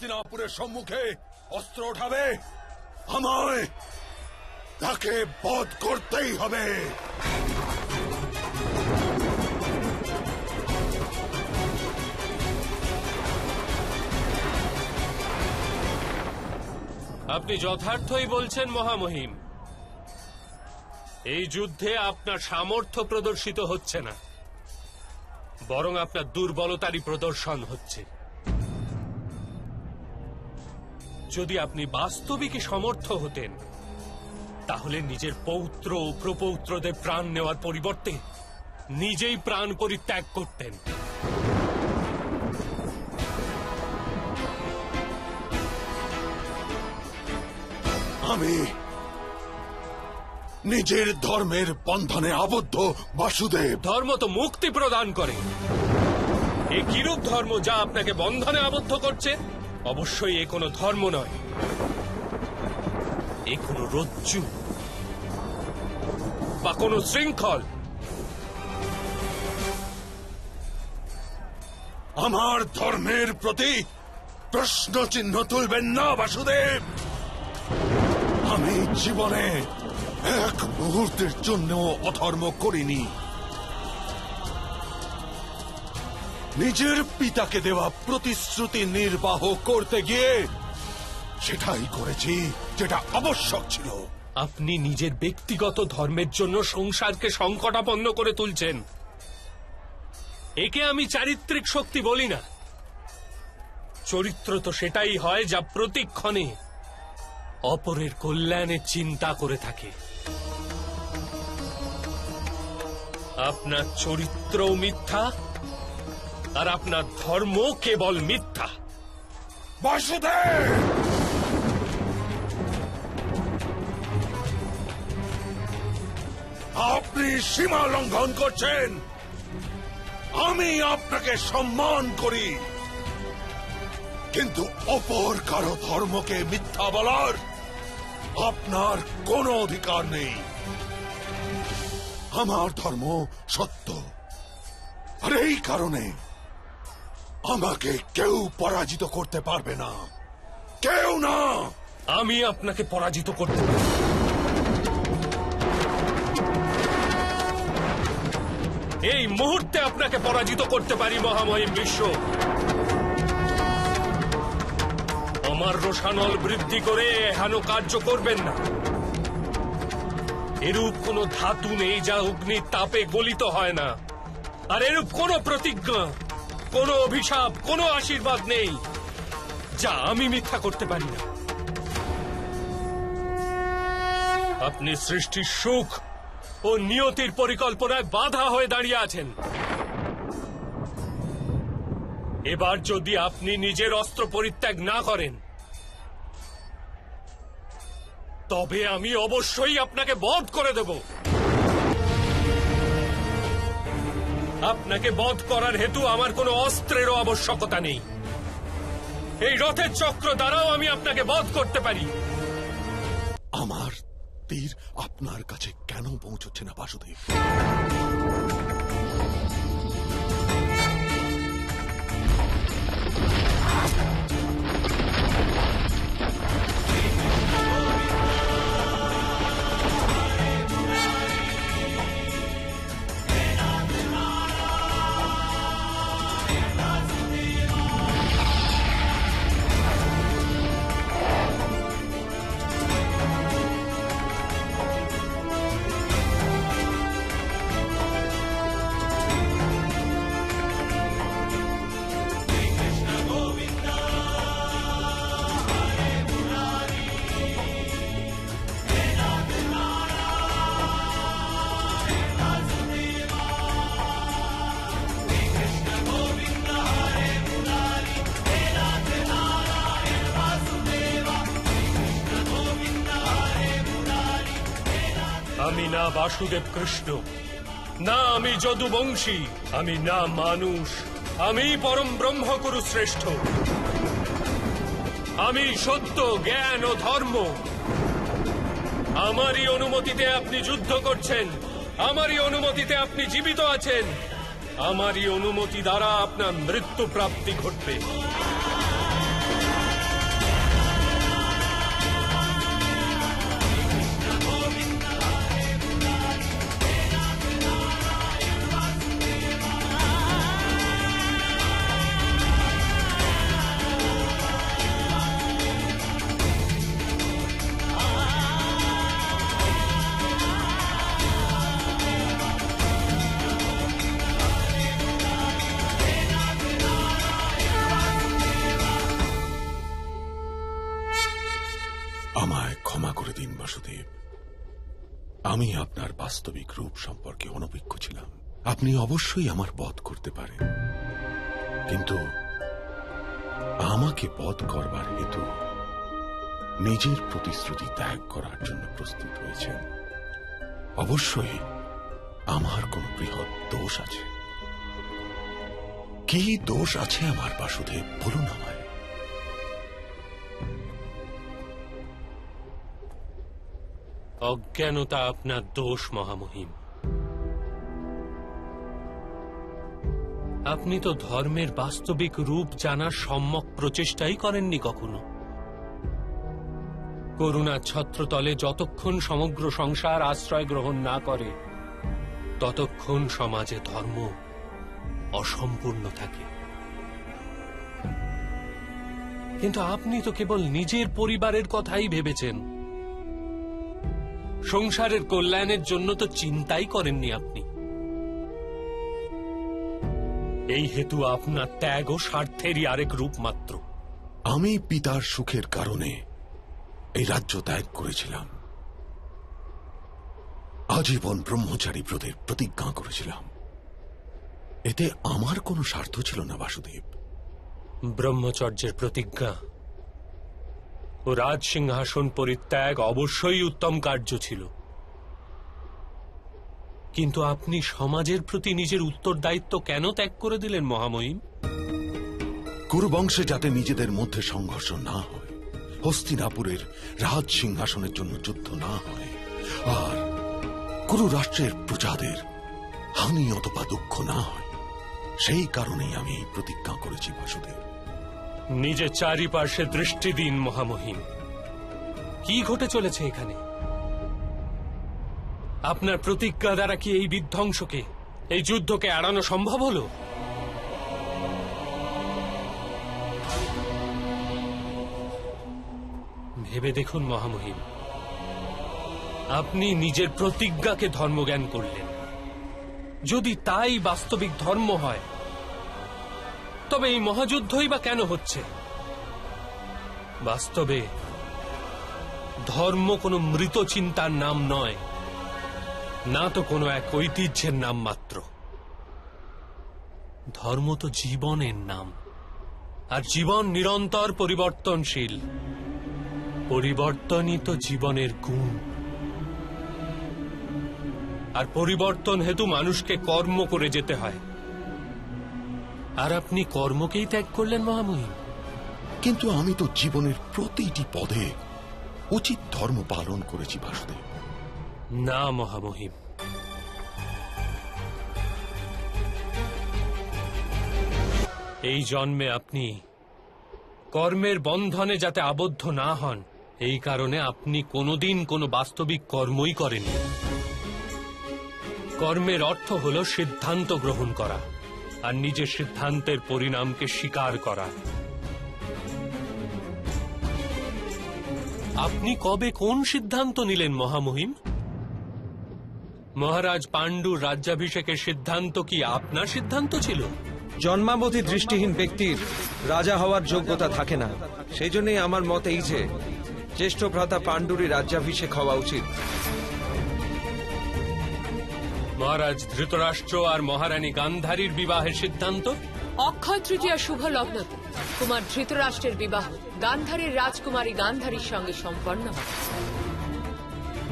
হস্তিনাপুরের সম্মুখে অস্ত্র উঠাবে, আমায় তাকে বধ করতেই হবে। আপনি যথার্থই বলছেন মহামহিম। এই যুদ্ধে আপনার সামর্থ্য প্রদর্শিত হচ্ছে না, বরং আপনার দুর্বলতারই প্রদর্শন হচ্ছে। যদি আপনি বাস্তবিকই সমর্থ হতেন, তাহলে নিজের পৌত্র ও প্রপৌত্রদের প্রাণ নেওয়ার পরিবর্তে নিজেই প্রাণ পরিত্যাগ করতেন। আমি নিজের ধর্মের বন্ধনে আবদ্ধ বাসুদেব। ধর্ম তো মুক্তি প্রদান করে। এ কিরূপ ধর্ম যা আপনাকে বন্ধনে আবদ্ধ করছে? অবশ্যই এ কোনো ধর্ম নয়, এ কোনো রজ্জু বা কোনো শৃঙ্খল। আমার ধর্মের প্রতি প্রশ্ন চিহ্ন তুলবেন না বাসুদেব। আমি জীবনে এক মুহূর্তের জন্য অধর্ম করিনি। নিজের পিতাকে দেওয়া প্রতিশ্রুতি নির্বাহ করতে গিয়ে সেটাই করেছি যেটা আবশ্যক ছিল। আপনি নিজের ব্যক্তিগত ধর্মের জন্য সংসারকে সংকটাপন্ন করে তুলছেন। একে আমি চারিত্রিক শক্তি বলি না। চরিত্র তো সেটাই হয় যা প্রতিক্ষণে অপরের কল্যাণের চিন্তা করে থাকে। আপনার চরিত্রও মিথ্যা, আর আপনার ধর্ম কেবল মিথ্যা। বাসুদেব, আপনি সীমা লঙ্ঘন করছেন। আমি আপনাকে সম্মান করি, কিন্তু অপর কারো ধর্মকে মিথ্যা বলার আপনার কোনো অধিকার নেই। আমার ধর্ম সত্য, আর এই কারণে আমাকে কেউ পরাজিত করতে পারবে না, কেউ না। আমি আপনাকে পরাজিত করতে পারি। এই মুহূর্তে আপনাকে পরাজিত করতে পারি মহামহিম বিশ্ব। আমার রোষানল বৃদ্ধি করে এহেন কার্য করবেন না। এরূপ কোন ধাতু নেই যা অগ্নির তাপে গলিত হয় না, আর এরূপ কোন প্রতিজ্ঞা, কোন অভিশাপ, কোন আশীর্বাদ নেই যা আমি মিথ্যা করতে পারি না। আপনি সৃষ্টির সুখ ও নিয়তির পরিকল্পনায় বাধা হয়ে দাঁড়িয়ে আছেন। এবার যদি আপনি নিজের অস্ত্র পরিত্যাগ না করেন, তবে আমি অবশ্যই আপনাকে বধ করে দেব। আপনাকে বধ করার হেতু আমার কোনো অস্ত্রেরও আবশ্যকতা নেই। এই রথের চক্র দ্বারাও আমি আপনাকে বধ করতে পারি। আমার তীর আপনার কাছে কেন পৌঁছচ্ছে না বাসুদেব? আমি না বাসুদেব কৃষ্ণ, না আমি যদুবংশী, আমি না মানুষ, আমি পরম ব্রহ্মগুরু শ্রেষ্ঠ। আমি সত্য, জ্ঞান ও ধর্ম। আমারই অনুমতিতে আপনি যুদ্ধ করছেন, আমারই অনুমতিতে আপনি জীবিত আছেন, আমারই অনুমতি দ্বারা আপনার মৃত্যু প্রাপ্তি ঘটবে। আমায় ক্ষমা করে দিন বাসুদেব। আমি আপনার বাস্তবিক রূপ সম্পর্কে অনভিজ্ঞ ছিলাম। আপনি অবশ্যই আমার বধ করতে পারেন, কিন্তু আমাকে বধ করবার হেতু নিজের প্রতিশ্রুতি ত্যাগ করার জন্য প্রস্তুত হয়েছেন। অবশ্যই আমার কোন বৃহৎ দোষ আছে। কি দোষ আছে আমার বাসুদেব, বলুন আমায়। অজ্ঞানতা আপনার দোষ মহামহিম। আপনি তো ধর্মের বাস্তবিক রূপ জানার সম্যক প্রচেষ্টাই করেননি কখনো। করুণার ছত্রতলে যতক্ষণ সমগ্র সংসার আশ্রয় গ্রহণ না করে, ততক্ষণ সমাজে ধর্ম অসম্পূর্ণ থাকে। কিন্তু আপনি তো কেবল নিজের পরিবারের কথাই ভেবেছেন। সংসারের কল্যাণের জন্য তো চিন্তাই করেননি আপনি। এই হেতু আপনার ত্যাগ ও স্বার্থেরই আরেক রূপ মাত্র। আমি পিতার সুখের কারণে এই রাজ্য ত্যাগ করেছিলাম। আজীবন ব্রহ্মচারী ব্রতের প্রতিজ্ঞা করেছিলাম। এতে আমার কোনো স্বার্থ ছিল না বাসুদেব। ব্রহ্মচর্যের প্রতিজ্ঞা ও রাজ সিংহাসন পরিত্যাগ অবশ্যই উত্তম কার্য ছিল, কিন্তু আপনি সমাজের প্রতি নিজের উত্তরদায়িত্ব কেন ত্যাগ করে দিলেন মহামহিম? কুরুবংশে যাতে নিজেদের মধ্যে সংঘর্ষ না হয়, হস্তিনাপুরের রাজ সিংহাসনের জন্য যুদ্ধ না হয়, আর কুরু রাষ্ট্রের প্রজাদের হানি অথবা দুঃখ না হয়, সেই কারণেই আমি এই প্রতিজ্ঞা করেছি বাসুদেব। নিজের চারিপার্শ্বে দৃষ্টি দিন মহামহিম। কি ঘটে চলেছে এখানে? আপনার প্রতিজ্ঞা দ্বারা কি এই বিধ্বংসকে, এই যুদ্ধকে এড়ানো সম্ভব হলো? ভেবে দেখুন মহামহিম, আপনি নিজের প্রতিজ্ঞাকে ধর্মজ্ঞান করলেন। যদি তাই বাস্তবিক ধর্ম হয়, তবে এই মহাযুদ্ধই বা কেন হচ্ছে? বাস্তবে ধর্ম কোনো মৃত চিন্তার নাম নয়, না তো কোনো এক ঐতিহ্যের নাম মাত্র। ধর্ম তো জীবনের নাম, আর জীবন নিরন্তর পরিবর্তনশীল। পরিবর্তনই তো জীবনের গুণ। আর পরিবর্তন হেতু মানুষকে কর্ম করে যেতে হয়, আর আপনি কর্মকেই ত্যাগ করলেন মহামহিম। কিন্তু আমি তো জীবনের প্রতিটি পদে উচিত ধর্ম পালন করেছি বাসুদেব। না মহামহিম, এই জন্মে আপনি কর্মের বন্ধনে যাতে আবদ্ধ না হন, এই কারণে আপনি কোনোদিন কোনো বাস্তবিক কর্মই করেননি। কর্মের অর্থ হল সিদ্ধান্ত গ্রহণ করা আর নিজের সিদ্ধান্তের পরিণামকে স্বীকার করা। আপনি কবে কোন সিদ্ধান্ত নিলেন মহামহিম? মহারাজ পাণ্ডুর রাজ্যাভিষেকের সিদ্ধান্ত কি আপনার সিদ্ধান্ত ছিল? জন্মাবধি দৃষ্টিহীন ব্যক্তির রাজা হওয়ার যোগ্যতা থাকে না। সেই জন্যই আমার মত এই যে জ্যেষ্ঠ ভ্রাতা পাণ্ডুরই রাজ্যাভিষেক হওয়া উচিত। মহারাজ ধৃতরাষ্ট্র আর মহারানী গান্ধারীর বিবাহের সিদ্ধান্ত? অক্ষয় তৃতীয়া শুভ লগ্নতে কুমার ধৃতরাষ্ট্রের বিবাহ গান্ধারীর রাজকুমারী গান্ধারীর সঙ্গে সম্পন্ন হয়।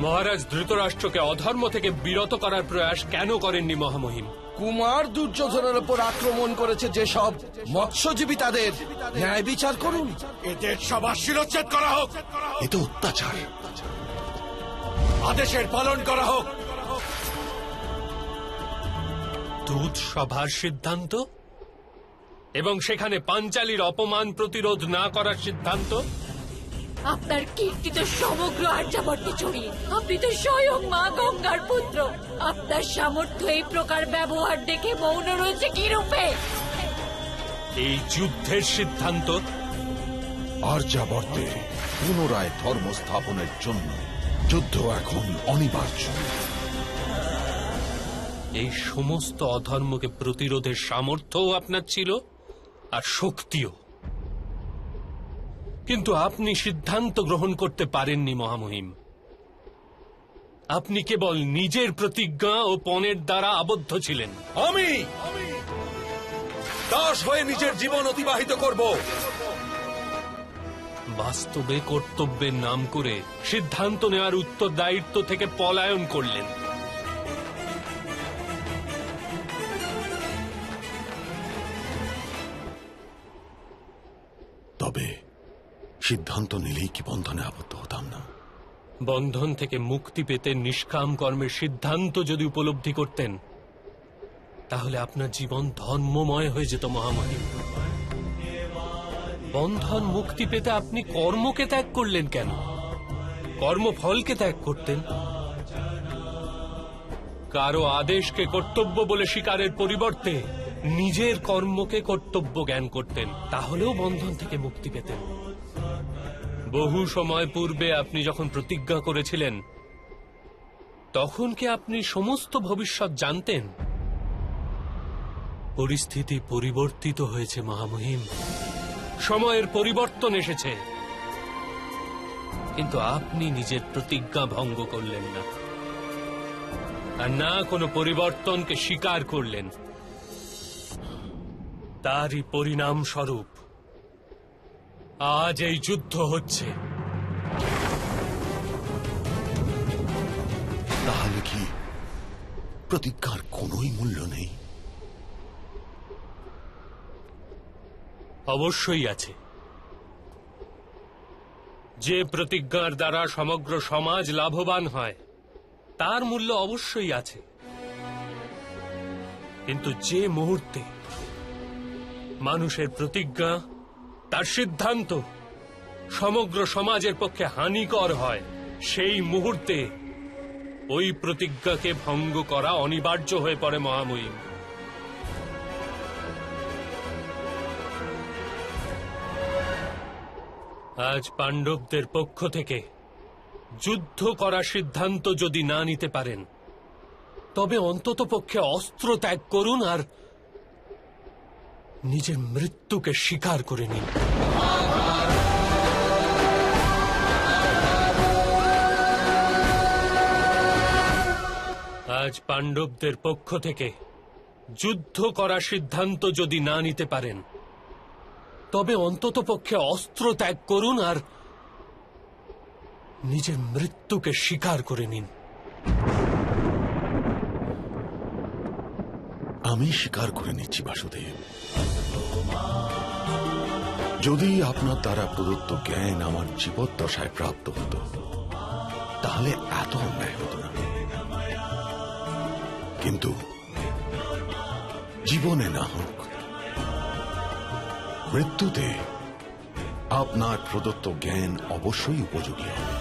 মহারাজ ধৃতরাষ্ট্রকে অধর্ম থেকে বিরত করার প্রয়াস কেন করেননি মহামহিম? কুমার দুর্যোধনের উপর আক্রমণ করেছে যেসব মৎস্যজীবী, তাদের ন্যায় বিচার করুন। এদের সবার শিরচ্ছেদ করা হোক। এ তো অত্যাচার। আদেশের পালন করা হোক। দুধ সভার সিদ্ধান্ত এবং সেখানে পাঞ্চালীর অপমান প্রতিরোধ না করার সিদ্ধান্ত? আপনার কীর্তি তো সমগ্র আর্যাবর্তে ছড়িয়ে। আপনি তো স্বয়ং মা গঙ্গার পুত্র। আপনার সামর্থ্য এই প্রকার ব্যবহার দেখে মৌন রয়েছে কি রূপে? এই যুদ্ধের সিদ্ধান্ত? আর্যাবর্তে পুনরায় ধর্ম স্থাপনের জন্য যুদ্ধ এখন অনিবার্য। এই সমস্ত অধর্মকে প্রতিরোধের সামর্থ্যও আপনার ছিল, আর শক্তিও। কিন্তু আপনি সিদ্ধান্ত গ্রহণ করতে পারেননি মহামহিম। আপনি কেবল নিজের প্রতিজ্ঞা ও পণের দ্বারা আবদ্ধ ছিলেন। আমি দাস হয়ে নিজের জীবন অতিবাহিত করব। বাস্তবে কর্তব্যের নাম করে সিদ্ধান্ত নেওয়ার উত্তরদায়িত্ব থেকে পলায়ন করলেন। তবে সিদ্ধান্ত নিলেই কি বন্ধনে আবদ্ধ হতাম না? বন্ধন থেকে মুক্তি পেতে নিষ্কাম কর্মের সিদ্ধান্ত যদি উপলব্ধি করতেন, তাহলে আপনার জীবন ধর্মময় হয়ে যেত মহামহিম। বন্ধন মুক্তি পেতে আপনি কর্মকে ত্যাগ করলেন কেন? কর্মফলকে ত্যাগ করতেন। কারো আদেশকে কর্তব্য বলে স্বীকারের পরিবর্তে নিজের কর্মকে কর্তব্য জ্ঞান করতেন, তাহলেও বন্ধন থেকে মুক্তি পেতেন। বহু সময় পূর্বে আপনি যখন প্রতিজ্ঞা করেছিলেন, তখন কি আপনি সমস্ত ভবিষ্যৎ জানতেন? পরিস্থিতি পরিবর্তিত হয়েছে মহামহিম, সময়ের পরিবর্তন এসেছে, কিন্তু আপনি নিজের প্রতিজ্ঞা ভঙ্গ করলেন না, আর না কোনো পরিবর্তনকে স্বীকার করলেন। তারই পরিণাম স্বরূপ আজ এই যুদ্ধ হচ্ছে। তাহলে কি প্রতিজ্ঞার কোনোই মূল্য নেই? অবশ্যই আছে। যে প্রতিজ্ঞার দ্বারা সমগ্র সমাজ লাভবান হয়, তার মূল্য অবশ্যই আছে। কিন্তু যে মুহূর্তে মানুষের প্রতিজ্ঞা, তার সিদ্ধান্ত সমগ্র সমাজের পক্ষে হানিকর হয়, সেই মুহূর্তে ওই প্রতিজ্ঞাকে ভঙ্গ করা অনিবার্য হয়ে পড়ে মহামহিম। আজ পাণ্ডবদের পক্ষ থেকে যুদ্ধ করার সিদ্ধান্ত যদি না নিতে পারেন, তবে অন্তত পক্ষে অস্ত্র ত্যাগ করুন আর নিজের মৃত্যুকে স্বীকার করে নিন। আজ পাণ্ডবদের পক্ষ থেকে যুদ্ধ করার সিদ্ধান্ত যদি না নিতে পারেন, তবে অন্তত পক্ষে অস্ত্র ত্যাগ করুন আর নিজের মৃত্যুকে স্বীকার করে নিন। আমি স্বীকার করে নিচ্ছি বাসুদেব। যদি আপনার দ্বারা প্রদত্ত জ্ঞান আমার জীবদ্দশায় প্রাপ্ত হতো, তাহলে এত অন্যায় হতো না। কিন্তু জীবনে না হোক, মৃত্যুতে আপনার প্রদত্ত জ্ঞান অবশ্যই উপযোগী হবে।